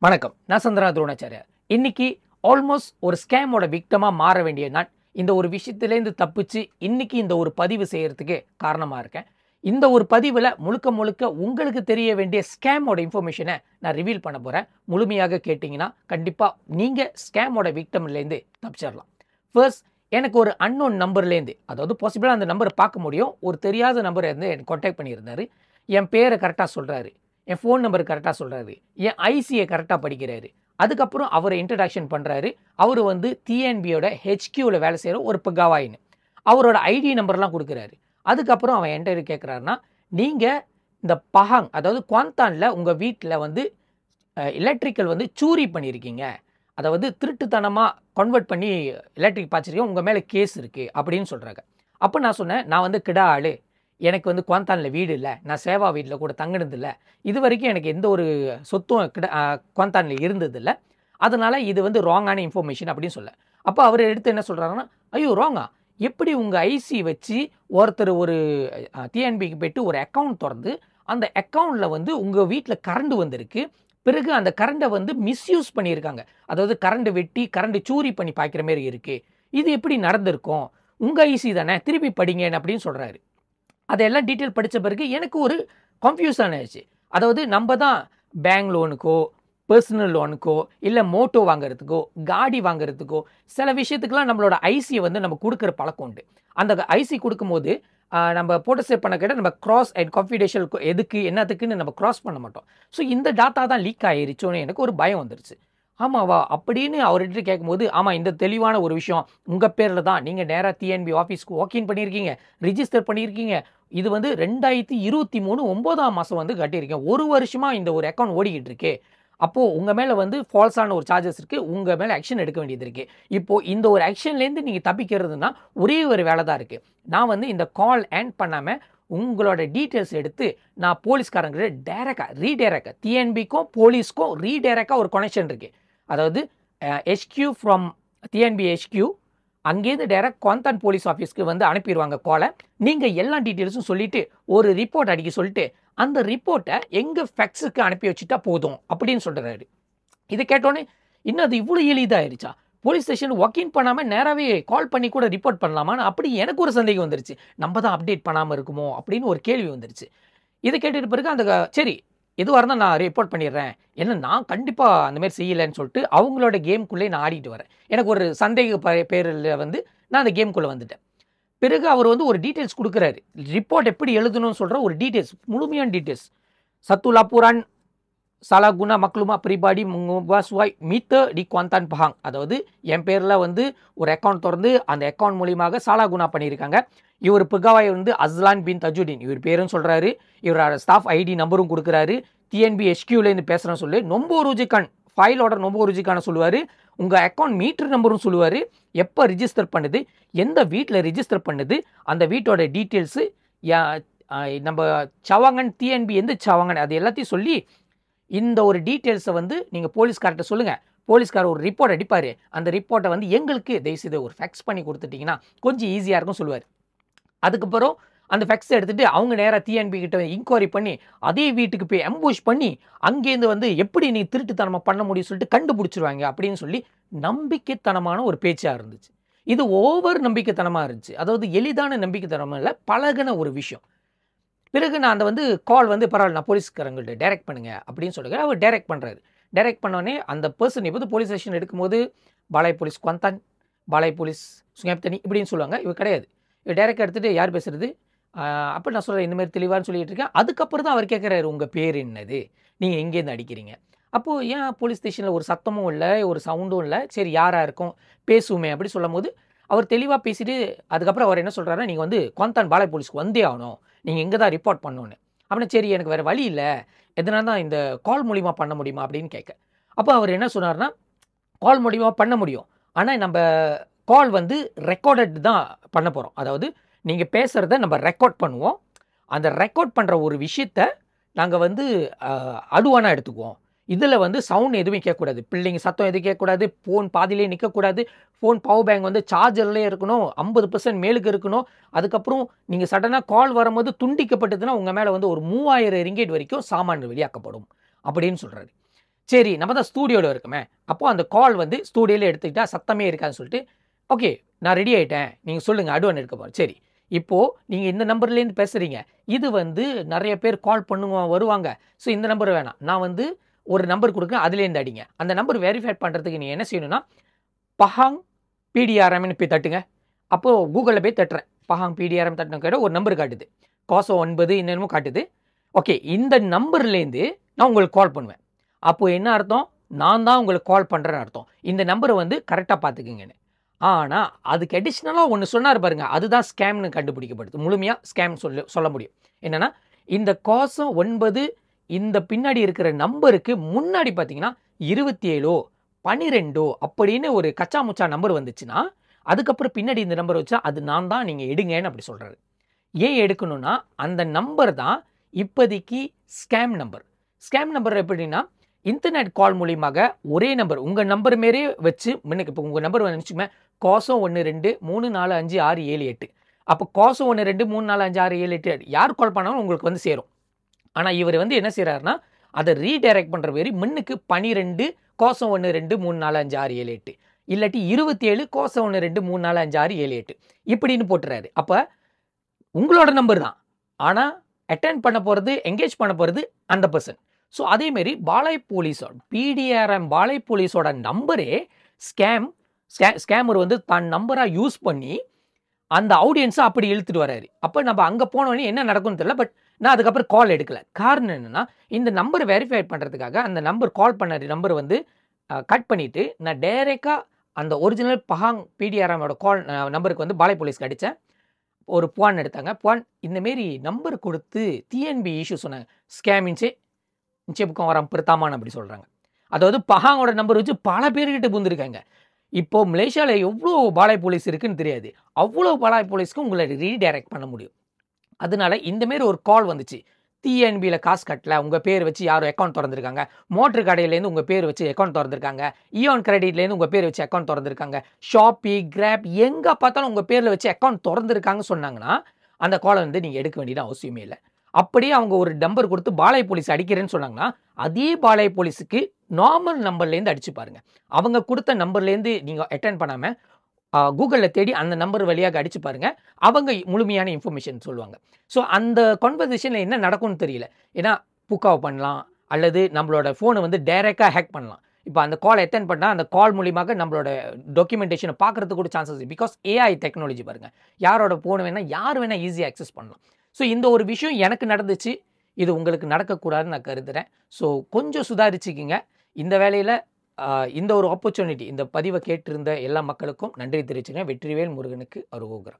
வணக்கம். நான் சந்திரா துரோணாச்சாரியா. இன்னைக்கு ஆல்மோஸ்ட் ஒரு ஸ்கேமோட விக்டமா மாற வேண்டிய நான் இந்த ஒரு விஷயத்திலேருந்து தப்பிச்சு இன்னைக்கு இந்த ஒரு பதிவு செய்யறதுக்கு காரணமா இருக்கேன். இந்த ஒரு பதிவில் முழுக்க முழுக்க உங்களுக்கு தெரிய வேண்டிய ஸ்கேமோட இன்ஃபர்மேஷனை நான் ரிவீல் பண்ண போகிறேன். முழுமையாக கேட்டிங்கன்னா கண்டிப்பாக நீங்கள் ஸ்கேமோட விக்டம்லேருந்து தப்பிச்சிடலாம். ஃபர்ஸ்ட், எனக்கு ஒரு அன்னோன் நம்பர்லேருந்து, அதாவது பாசிபிளாக அந்த நம்பரை பார்க்க முடியும், ஒரு தெரியாத நம்பரை வந்து எனக்கு கான்டாக்ட் பண்ணியிருந்தார். என் பேரை கரெக்டாக சொல்கிறாரு, என் ஃபோன் நம்பர் கரெக்டாக சொல்கிறாரு, என் ஐசியை கரெக்டாக படிக்கிறாரு. அதுக்கப்புறம் அவரை இன்ட்ரடக்ஷன் பண்ணுறாரு. அவர் வந்து டிஎன்பியோட ஹெச்கியூவில் வேலை செய்கிற ஒரு பகாவாயின்னு அவரோட ஐடி நம்பர்லாம் கொடுக்குறாரு. அதுக்கப்புறம் அவன் என்கிட்ட கேட்குறாருன்னா, நீங்கள் இந்த பஹாங், அதாவது குவாந்தானில் உங்கள் வீட்டில் வந்து எலக்ட்ரிக்கல் வந்து சூரி பண்ணியிருக்கீங்க, அதாவது திருட்டுத்தனமாக கன்வெர்ட் பண்ணி எலக்ட்ரிக் பாய்ச்சிருக்கீங்க, உங்கள் மேலே கேஸ் இருக்குது அப்படின்னு சொல்கிறாங்க. அப்போ நான் சொன்னேன், நான் வந்து கிடா ஆள், எனக்கு வந்து குவாந்தானில் வீடு இல்லை, நான் சேவா வீட்டில் கூட தங்கினதில்லை, இது வரைக்கும் எனக்கு எந்த ஒரு சொத்தும் குவாந்தானில் இருந்ததில்லை, அதனால் இது வந்து ராங்கான இன்ஃபர்மேஷன் அப்படின்னு சொல்ல. அப்போ அவர் எடுத்து என்ன சொல்கிறாருன்னா, ஐயோ ராங்கா, எப்படி உங்கள் ஐசி வச்சு ஒருத்தர் ஒரு டிஎன்பிக்கு போய்ட்டு ஒரு அக்கௌண்ட் திறந்து அந்த அக்கௌண்ட்டில் வந்து உங்கள் வீட்டில் கரண்ட் வந்திருக்கு, பிறகு அந்த கரண்டை வந்து மிஸ்யூஸ் பண்ணியிருக்காங்க, அதாவது கரண்ட் வெட்டி கரண்ட் சூரி பண்ணி பார்க்குற மாரி இருக்குது, இது எப்படி நடந்திருக்கும், உங்கள் ஐசி தானே, திருப்பி படிங்கன்னு அப்படின்னு சொல்கிறாரு. அதெல்லாம் டீட்டெயில் படித்த பிறகு எனக்கு ஒரு கன்ஃபியூஷன் ஆயிடுச்சு. அதாவது நம்ம தான் பேங்க் லோனுக்கோ பர்சனல் லோனுக்கோ இல்லை மோட்டோ வாங்குறதுக்கோ காடி வாங்குறதுக்கோ சில விஷயத்துக்கெலாம் நம்மளோட ஐசியை வந்து நம்ம கொடுக்குற பழக்கம் உண்டு. அந்த ஐசி கொடுக்கும்போது நம்ம போட்டோ சேவ் பண்ண கேட்டால் நம்ம கிராஸ் அண்ட் கான்ஃபிடென்ஷியல் எதுக்கு என்னத்துக்குன்னு நம்ம கிராஸ் பண்ண மாட்டோம். ஸோ இந்த டாட்டா தான் லீக் ஆகிருச்சோன்னு எனக்கு ஒரு பயம் வந்துருச்சு. ஆமாவா அப்படின்னு அவர்கிட்ட கேட்கும்போது, ஆமாம், இந்த தெளிவான ஒரு விஷயம் உங்கள் பேரில் தான், நீங்கள் நேராக டிஎன்பி ஆஃபீஸ்க்கு வாக்கின் பண்ணியிருக்கீங்க, ரிஜிஸ்டர் பண்ணியிருக்கீங்க, இது வந்து 2023 9ஆம் மாதம் வந்து கட்டியிருக்கேன், ஒரு வருஷமாக இந்த ஒரு அக்கௌண்ட் ஓடிக்கிட்டு இருக்கு, அப்போது உங்கள் மேலே வந்து ஃபால்ஸான ஒரு சார்ஜஸ் இருக்குது, உங்கள் மேலே ஆக்ஷன் எடுக்க வேண்டியது இருக்குது. இப்போது இந்த ஒரு ஆக்ஷன்லேருந்து நீங்கள் தப்பிக்கிறதுனா ஒரே ஒரு வேலை தான் இருக்குது. நான் வந்து இந்த கால் ஏண்ட் பண்ணாமல் உங்களோட டீட்டெயில்ஸ் எடுத்து நான் போலீஸ்காரங்கிட்ட ரீடைரக்டாக டிஎன்பிக்கும் போலீஸ்க்கும் ரீடைரக்டாக ஒரு கனெக்ஷன் இருக்குது. அதாவது ஹெச்கியூ ஃப்ரம் டிஎன்பி ஹெச்கியூ அங்கேருந்து டைரக்ட் குவாந்தான் போலீஸ் ஆஃபீஸ்க்கு வந்து அனுப்பிடுவாங்க காலை. நீங்கள் எல்லா டீட்டெயில்ஸும் சொல்லிவிட்டு ஒரு ரிப்போர்ட் அடிக்க சொல்லிட்டு அந்த ரிப்போர்ட்டை எங்கள் ஃபேக்ஸுக்கு அனுப்பி வச்சுட்டா போதும் அப்படின்னு சொல்கிறாரு. இதை கேட்டோன்னே இன்னும் அது இவ்வளோ எளிதாகிடுச்சா, போலீஸ் ஸ்டேஷன் வாக்கின் பண்ணாமல் நேராகவே கால் பண்ணி கூட ரிப்போர்ட் பண்ணலாமான்னு அப்படி எனக்கு ஒரு சந்தேகம் வந்துருச்சு. நம்ம தான் அப்டேட் பண்ணாமல் இருக்குமோ அப்படின்னு ஒரு கேள்வி வந்துருச்சு. இதை கேட்டுட்டு பிறகு அந்த சரி எதுவாக இருந்தால் நான் ரிப்போர்ட் பண்ணிடுறேன், ஏன்னா நான் கண்டிப்பாக அந்தமாரி செய்யலைன்னு சொல்லிட்டு அவங்களோட கேம்குள்ளே நான் ஆடிட்டு வரேன். எனக்கு ஒரு சந்தேக பேரில் வந்து நான் அந்த கேம்குள்ளே வந்துட்டேன். பிறகு அவர் வந்து ஒரு டீட்டெயில்ஸ் கொடுக்குறாரு, ரிப்போர்ட் எப்படி எழுதணும்னு சொல்கிற ஒரு டீட்டெயில்ஸ், முழுமையான டீட்டெயில்ஸ். சத்து லாப்புரான் சாலா குணா மக்லுமா பிரிபாடி முங்குவாஸ்வாய் மீத்த டி குவாந்தான் பஹாங், அதாவது என் பேரில் வந்து ஒரு அக்கௌண்ட் திறந்து அந்த அக்கௌண்ட் மூலியமாக சாலா குணா பண்ணியிருக்காங்க. இவர் புகாவாய் வந்து அஸ்லான் பின் தஜுதீன் இவர் பேரும் சொல்கிறாரு, இவரோட ஸ்டாஃப் ஐடி நம்பரும் கொடுக்குறாரு, டிஎன்பி ஹெச்கியூலேருந்து பேசுகிறேன்னு சொல்லி நொம்போ ருஜிகான் ஃபைலோட நொம்போ ருஜிகான சொல்லுவார், உங்கள் அக்கௌண்ட் மீட்டர் நம்பரும் சொல்லுவார், எப்போ ரிஜிஸ்டர் பண்ணுது, எந்த வீட்டில் ரிஜிஸ்டர் பண்ணுது, அந்த வீட்டோட டீட்டெயில்ஸு, நம்ம சவாங்கன் டிஎன்பி எந்த சவாங்கன் அது எல்லாத்தையும் சொல்லி இந்த ஒரு டீட்டெயில்ஸை வந்து நீங்கள் போலீஸ்கார்ட்ட சொல்லுங்கள், போலீஸ்கார் ஒரு ரிப்போர்ட் அடிப்பார், அந்த ரிப்போர்ட்டை வந்து எங்களுக்கு தயவுசெய்து ஒரு ஃபேக்ஸ் பண்ணி கொடுத்துட்டிங்கன்னா கொஞ்சம் ஈஸியாக இருக்கும் சொல்லுவார். அதுக்கப்புறம் அந்த ஃபேக்ஸை எடுத்துகிட்டு அவங்க நேராக டிஎன்பி கிட்ட இன்கொயரி பண்ணி அதே வீட்டுக்கு போய் அம்புஷ் பண்ணி அங்கேருந்து வந்து எப்படி நீ திருட்டுத்தனமாக பண்ண முடியும் சொல்லிட்டு கண்டுபிடிச்சிருவாங்க அப்படின்னு சொல்லி நம்பிக்கைத்தனமான ஒரு பேச்சாக இருந்துச்சு. இது ஓவர் நம்பிக்கைத்தனமாக இருந்துச்சு, அதாவது எளிதான நம்பிக்கைத்தனமாக இல்லை, பழகின ஒரு விஷயம். பிறகு நான் அந்த வந்து கால் வந்து பரவாயில்ல நான் போலீஸ்காரங்கள்ட்ட டைரக்ட் பண்ணுங்க அப்படின்னு சொல்லுங்கள், அவர் டைரக்ட் பண்ணுறாரு. டைரக்ட் பண்ணோடனே அந்த பர்சன் இப்போ போலீஸ் ஸ்டேஷன் எடுக்கும்போது பாலாய் போலீஸ் குவாந்தான், பாலாய் போலீஸ் சுங்கப்தனி இப்படின்னு சொல்லுவாங்க, இவர் கிடையாது. இவர் டைரக்டாக எடுத்துகிட்டு யார் பேசுகிறது அப்போ நான் சொல்கிறேன் இந்தமாதிரி தெளிவான்னு சொல்லிட்டு இருக்கேன். அதுக்கப்புறம் தான் அவர் கேட்குறாரு, உங்கள் பேர் என்னது, நீங்கள் எங்கேருந்து அடிக்கிறீங்க. அப்போது ஏன் போலீஸ் ஸ்டேஷனில் ஒரு சத்தமும் இல்லை, ஒரு சவுண்டும் இல்லை, சரி யாராக இருக்கும் பேசுவோமே அப்படி சொல்லும் போது அவர் தெளிவாக பேசிட்டு அதுக்கப்புறம் அவர் என்ன சொல்கிறாருன்னா, நீங்கள் வந்து குவாந்தான் பாலாய் போலீஸ்க்கு வந்தே ஆகணும், நீங்கள் எங்கே தான் ரிப்போர்ட் பண்ணணுன்னு. அப்படின்னா சரி எனக்கு வேறு வழி இல்லை, எதனால தான் இந்த கால் மூலிமா பண்ண முடியுமா அப்படின்னு கேட்க. அப்போ அவர் என்ன சொன்னார்னா, கால் மூலிமா பண்ண முடியும், ஆனால் நம்ம கால் வந்து ரெக்கார்டட் தான் பண்ண போகிறோம், அதாவது நீங்கள் பேசுகிறத நம்ம ரெக்கார்ட் பண்ணுவோம், அந்த ரெக்கார்ட் பண்ணுற ஒரு விஷயத்தை நாங்கள் வந்து அடுவானா எடுத்துக்குவோம், இதில் வந்து சவுண்ட் எதுவுமே கேட்கக்கூடாது, பிள்ளைங்க சத்தம் எதுவும் கேட்கக்கூடாது, ஃபோன் பாதிலே நிற்கக்கூடாது, ஃபோன் பவர் பேங்க் வந்து சார்ஜர்லேயே இருக்கணும், 50% மேலுக்கு இருக்கணும். அதுக்கப்புறம் நீங்கள் சடனாக கால் வரும்போது துண்டிக்கப்பட்டதுன்னா உங்கள் மேலே வந்து ஒரு 3000 ரிங்கேட் வரைக்கும் சாமான் வெளியாக்கப்படும் அப்படின்னு சொல்கிறாரு. சரி நம்ம தான் ஸ்டூடியோவில் இருக்குமே, அப்போது அந்த கால் வந்து ஸ்டூடியோவில் எடுத்துக்கிட்டா சத்தமே இருக்காதுன்னு சொல்லிட்டு, ஓகே நான் ரெடி ஆகிட்டேன், நீங்கள் சொல்லுங்கள் அடுவான் எடுக்க போகிறேன். சரி இப்போது நீங்கள் இந்த நம்பர்லேருந்து பேசுகிறீங்க, இது வந்து நிறைய பேர் கால் வருவாங்க, ஸோ இந்த நம்பர் வேணாம், நான் வந்து ஒரு நம்பர் கொடுக்குறேன், அதுலேருந்து அடிங்க. அந்த நம்பர் வெரிஃபை பண்ணுறதுக்கு நீங்கள் என்ன செய்யணும்னா பஹாங் பிடிஆர்எம்னு போய் தட்டுங்க. அப்போது கூகுளில் போய் தட்டுறேன், பஹாங் பிடிஆர்எம் தட்டின கேட்ட ஒரு நம்பர் காட்டுது, காசோ 9 இன்னமும் காட்டுது. ஓகே இந்த நம்பர்லேருந்து நான் உங்களுக்கு கால் பண்ணுவேன். அப்போது என்ன அர்த்தம், நான் தான் உங்களுக்கு கால் பண்ணுறேன்னு அர்த்தம். இந்த நம்பரை வந்து கரெக்டாக பார்த்துக்குங்கன்னு. ஆனால் அதுக்கு அடிஷ்னலாக ஒன்று சொன்னார் பாருங்க, அதுதான் ஸ்கேம்னு கண்டுபிடிக்கப்படுது. முழுமையாக ஸ்கேம் சொல்ல முடியும். என்னென்னா இந்த காசம் 9 இந்த பின்னாடி இருக்கிற நம்பருக்கு முன்னாடி பார்த்தீங்கன்னா 27 12 அப்படின்னு ஒரு கச்சா முச்சா நம்பர் வந்துச்சுன்னா, அதுக்கப்புறம் பின்னாடி இந்த நம்பர் வச்சா அது நான் தான், நீங்கள் எடுங்கன்னு அப்படி சொல்கிறாரு. ஏன் எடுக்கணும்னா அந்த நம்பர் தான் இப்போதைக்கு ஸ்கேம் நம்பர். ஸ்கேம் நம்பர் எப்படின்னா இன்டர்நெட் கால் மூலியமாக ஒரே நம்பர் உங்கள் நம்பர் மாரியே வச்சு முன்னுக்கு, இப்போ உங்கள் நம்பர் நினச்சிக்குமே காசம் 1 2 3 4 5 6 7 8, அப்போ காசம் 1 2 3 4 5 6 7 8 யார் கால் பண்ணாலும் உங்களுக்கு வந்து சேரும். ஆனால் இவர் வந்து என்ன செய்கிறாருன்னா அதை ரீடைரக்ட் பண்ணுற மாரி முன்னுக்கு 12 காசம் 1 2 3 4 5 6 7 8 இல்லாட்டி 27 காசம் 1 2 3 4 5 6 7 8 இப்படின்னு போட்டுறாரு. அப்போ உங்களோட நம்பர் தான், ஆனால் அட்டென்ட் பண்ண போகிறது என்கேஜ் பண்ண போகிறது அந்த பர்சன். ஸோ அதேமாரி பாலாய் போலீஸோட பிடிஆர்எம் பாலாய் போலீஸோட நம்பரே ஸ்கேமர் வந்து தன் நம்பராக யூஸ் பண்ணி அந்த ஆடியன்ஸை அப்படி இழுத்துட்டு வராரு. அப்போ நம்ம அங்கே போனோடனே என்ன நடக்கும்னு தெரியல, பட் நான் அதுக்கப்புறம் கால் எடுக்கல. காரணம் என்னென்னா இந்த நம்பர் வெரிஃபை பண்ணுறதுக்காக அந்த நம்பர் கால் பண்ண நம்பர் வந்து கட் பண்ணிவிட்டு நான் டைரெக்டாக அந்த ஒரிஜினல் பஹாங் பிடிஆர்எம்மோட கால் நம்பருக்கு வந்து பாலாய் போலீஸ்க்கு அடித்தேன். ஒரு புவான் எடுத்தாங்க. புவான் இந்தமாரி நம்பர் கொடுத்து டிஎன்பி இஷ்யூ சொன்னாங்க, ஸ்கேமின்ச்சே பக்கம் வரான் பெருத்தாமான்னு அப்படி சொல்கிறாங்க. அதாவது பஹாங்கோட நம்பர் வச்சு பல பேர்கிட்ட புந்திருக்காங்க. இப்போ மலேசியாவில் எவ்வளோ பாலாய் போலீஸ் இருக்குன்னு தெரியாது, அவ்வளோ பாலாய் போலீஸ்க்கு உங்களை ரீடைரக்ட் பண்ண முடியும். அதனால இந்தமாரி ஒரு கால் வந்துச்சு, டிஎன்பியில் காசு கட்டல, உங்கள் பேர் வச்சு யாரும் அக்கௌண்ட் திறந்துருக்காங்க, மோட்டர் கடையிலேருந்து உங்கள் பேர் வச்சு அக்கௌண்ட் திறந்துருக்காங்க, ஈஆன் கிரெடிட்லேருந்து உங்கள் பேர் வச்சு அக்கௌண்ட் திறந்துருக்காங்க, ஷாப்பி கிராப் எங்கே பார்த்தாலும் உங்கள் பேரில் வச்சு அக்கௌண்ட் திறந்துருக்காங்க சொன்னாங்கன்னா அந்த காலை வந்து நீங்கள் எடுக்க வேண்டியது அவசியமே இல்லை. அப்படியே அவங்க ஒரு நம்பர் கொடுத்து பாலாய் போலீஸ் அடிக்கிறேன்னு சொன்னாங்கன்னா அதே பாலாய் போலீஸுக்கு நார்மல் நம்பர்லேருந்து அடிச்சு பாருங்கள். அவங்க கொடுத்த நம்பர்லேருந்து நீங்கள் அட்டென்ட் பண்ணாமல் கூகுளில் தேடி அந்த நம்பர் வழியாக அடிச்சு பாருங்கள், அவங்க முழுமையான இன்ஃபர்மேஷன் சொல்லுவாங்க. ஸோ அந்த கான்வர்சேஷனில் என்ன நடக்கும்னு தெரியல, ஏன்னா புக்காவை பண்ணலாம் அல்லது நம்மளோட ஃபோனை வந்து டைரெக்டாக ஹேக் பண்ணலாம். இப்போ அந்த கால் அட்டென்ட் பண்ணால் அந்த கால் மூலியமாக நம்மளோட டாக்குமெண்டேஷனை பார்க்குறதுக்கு கூட சான்சஸ், பிகாஸ் ஏஐ டெக்னாலஜி பாருங்கள், யாரோட ஃபோனை வேணால் யார் வேணால் ஈஸியாக அக்சஸ் பண்ணலாம். ஸோ இந்த ஒரு விஷயம் எனக்கு நடந்துச்சு, இது உங்களுக்கு நடக்கக்கூடாதுன்னு நான் கருதுகிறேன். ஸோ கொஞ்சம் சுதாரிச்சுக்கிங்க. இந்த வேலையில் இந்த ஒரு ஆப்பர்ச்சுனிட்டி, இந்த பதிவை கேட்டிருந்த எல்லா மக்களுக்கும் நன்றி தெரிவிச்சுங்க. வெற்றிவேல் முருகனுக்கு அரோகரா.